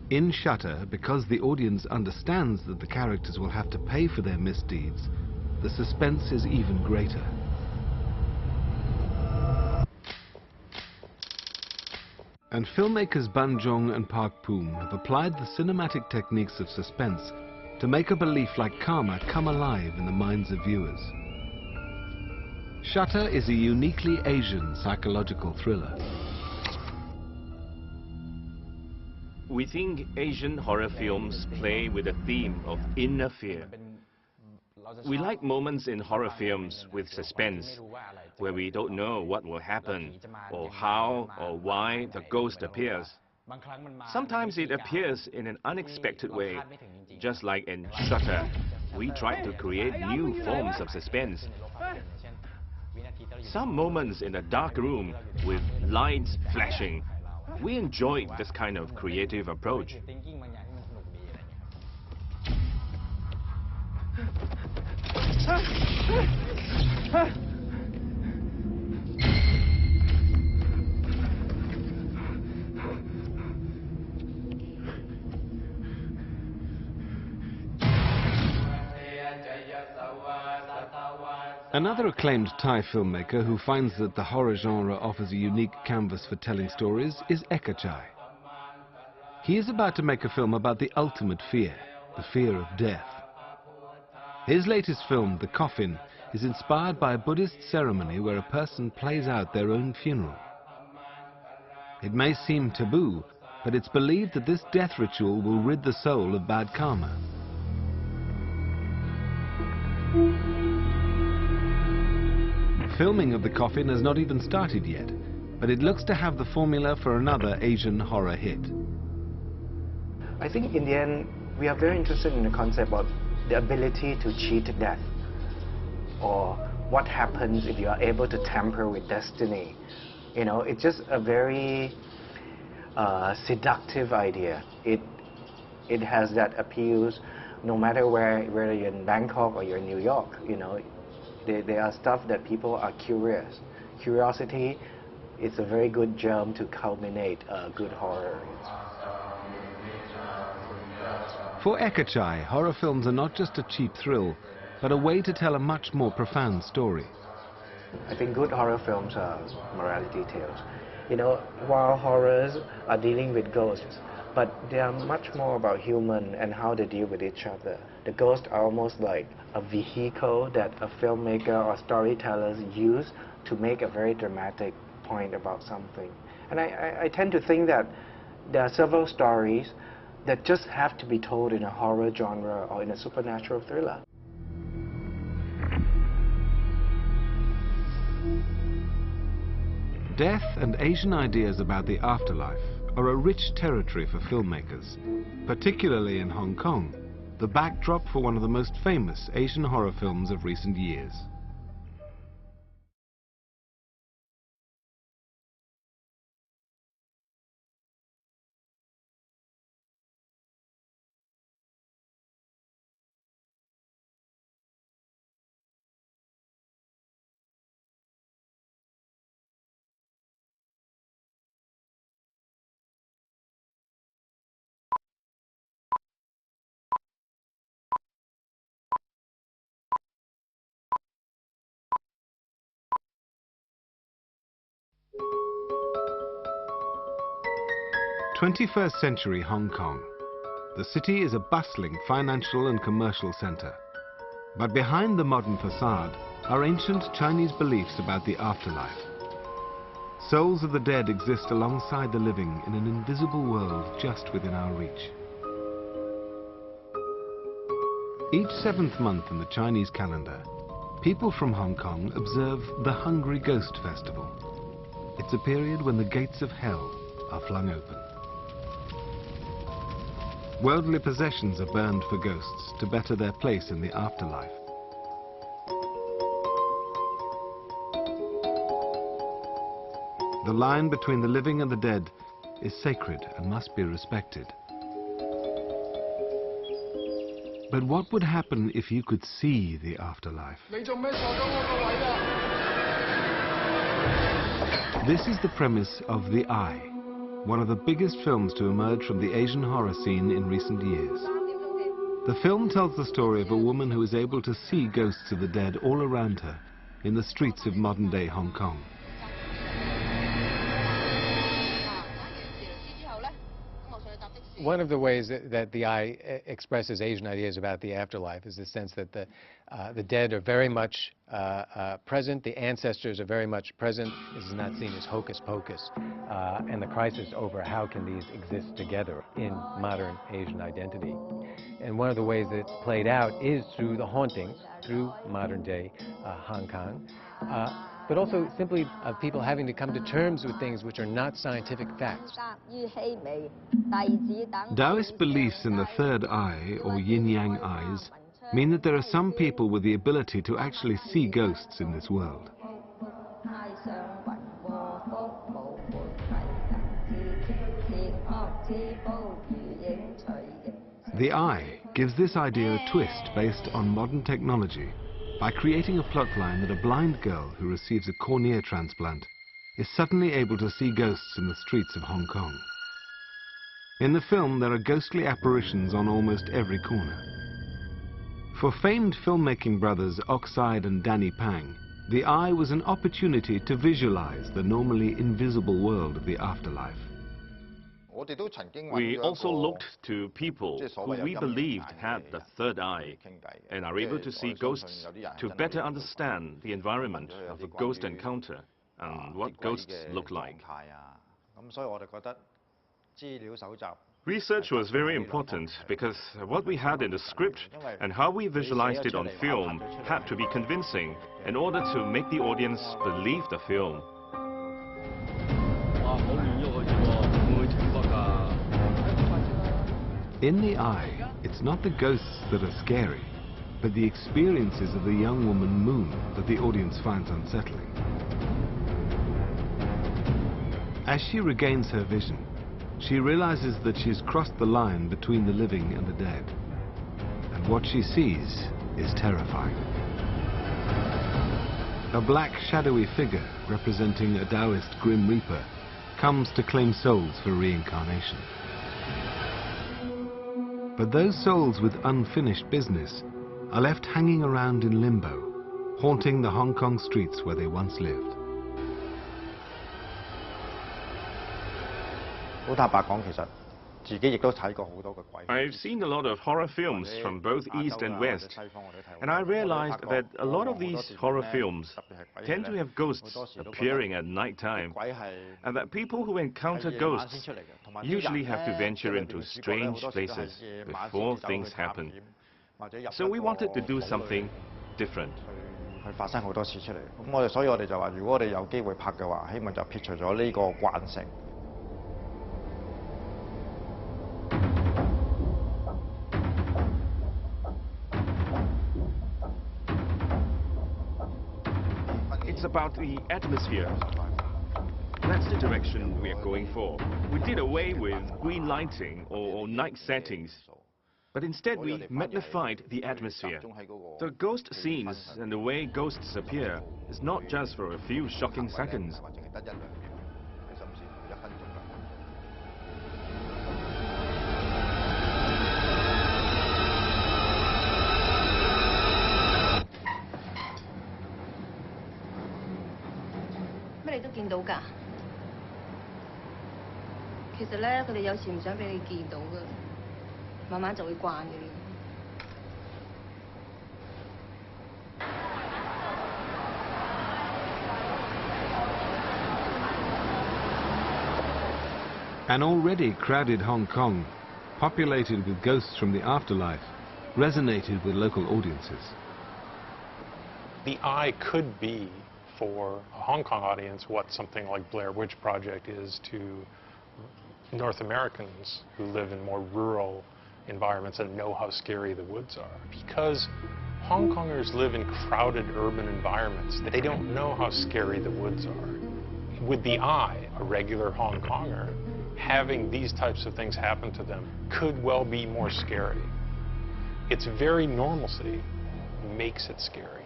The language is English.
In Shutter, because the audience understands that the characters will have to pay for their misdeeds, the suspense is even greater. And filmmakers Ban Jong and Park Poom have applied the cinematic techniques of suspense to make a belief like karma come alive in the minds of viewers. Shutter is a uniquely Asian psychological thriller. We think Asian horror films play with the theme of inner fear. We like moments in horror films with suspense, where we don't know what will happen, or how or why the ghost appears. Sometimes it appears in an unexpected way, just like in Shutter. We try to create new forms of suspense. Some moments in a dark room with lights flashing. We enjoyed this kind of creative approach. Another acclaimed Thai filmmaker who finds that the horror genre offers a unique canvas for telling stories is Ekachai. He is about to make a film about the ultimate fear, the fear of death. His latest film, The Coffin, is inspired by a Buddhist ceremony where a person plays out their own funeral. It may seem taboo, but it's believed that this death ritual will rid the soul of bad karma. Filming of The Coffin has not even started yet, but it looks to have the formula for another Asian horror hit. I think in the end, we are very interested in the concept of the ability to cheat death, or what happens if you are able to tamper with destiny. You know, it's just a very seductive idea. It has that appeals no matter whether you're in Bangkok or you're in New York. You know, there are stuff that people are curious. Curiosity is a very good germ to culminate good horror. For Ekachai, horror films are not just a cheap thrill, but a way to tell a much more profound story. I think good horror films are morality tales. You know, while horrors are dealing with ghosts, but they are much more about human and how they deal with each other. The ghosts are almost like a vehicle that a filmmaker or storytellers use to make a very dramatic point about something. And I tend to think that there are several stories that just have to be told in a horror genre or in a supernatural thriller. Death and Asian ideas about the afterlife are a rich territory for filmmakers, particularly in Hong Kong, the backdrop for one of the most famous Asian horror films of recent years. "21st century Hong Kong. The city is a bustling financial and commercial center. But behind the modern facade are ancient Chinese beliefs about the afterlife. Souls of the dead exist alongside the living in an invisible world just within our reach. Each 7th month in the Chinese calendar, people from Hong Kong observe the Hungry Ghost Festival. It's a period when the gates of hell are flung open. Worldly possessions are burned for ghosts to better their place in the afterlife. The line between the living and the dead is sacred and must be respected. But what would happen if you could see the afterlife? This is the premise of The Eye, one of the biggest films to emerge from the Asian horror scene in recent years. The film tells the story of a woman who is able to see ghosts of the dead all around her in the streets of modern-day Hong Kong. One of the ways that the eye expresses Asian ideas about the afterlife is the sense that the dead are very much present, the ancestors are very much present. This is not seen as hocus pocus, and the crisis over how can these exist together in modern Asian identity. And one of the ways that it's played out is through the hauntings, through modern-day Hong Kong, but also simply of people having to come to terms with things which are not scientific facts. Taoist beliefs in the third eye, or yin-yang eyes, mean that there are some people with the ability to actually see ghosts in this world. The Eye gives this idea a twist based on modern technology by creating a plotline that a blind girl who receives a cornea transplant is suddenly able to see ghosts in the streets of Hong Kong. In the film, there are ghostly apparitions on almost every corner. For famed filmmaking brothers Oxide and Danny Pang, The Eye was an opportunity to visualize the normally invisible world of the afterlife. We also looked to people who we believed had the third eye and are able to see ghosts to better understand the environment of a ghost encounter and what ghosts look like. Research was very important because what we had in the script and how we visualized it on film had to be convincing in order to make the audience believe the film. In The Eye, it's not the ghosts that are scary, but the experiences of the young woman Moon that the audience finds unsettling. As she regains her vision, she realizes that she's crossed the line between the living and the dead. And what she sees is terrifying. A black, shadowy figure representing a Taoist Grim Reaper comes to claim souls for reincarnation. But those souls with unfinished business are left hanging around in limbo, haunting the Hong Kong streets where they once lived. I've seen a lot of horror films from both East and West, and I realized that a lot of these horror films tend to have ghosts appearing at night time, and that people who encounter ghosts usually have to venture into strange places before things happen. So we wanted to do something different. It's about the atmosphere. That's the direction we are going for. We did away with green lighting or night settings, but instead we magnified the atmosphere. The ghost scenes and the way ghosts appear is not just for a few shocking seconds. An already crowded Hong Kong, populated with ghosts from the afterlife, resonated with local audiences. The Eye could be, for a Hong Kong audience, what something like Blair Witch Project is to North Americans who live in more rural environments and know how scary the woods are. Because Hong Kongers live in crowded urban environments, they don't know how scary the woods are. With The Eye, a regular Hong Konger, having these types of things happen to them could well be more scary. Its very normalcy makes it scary.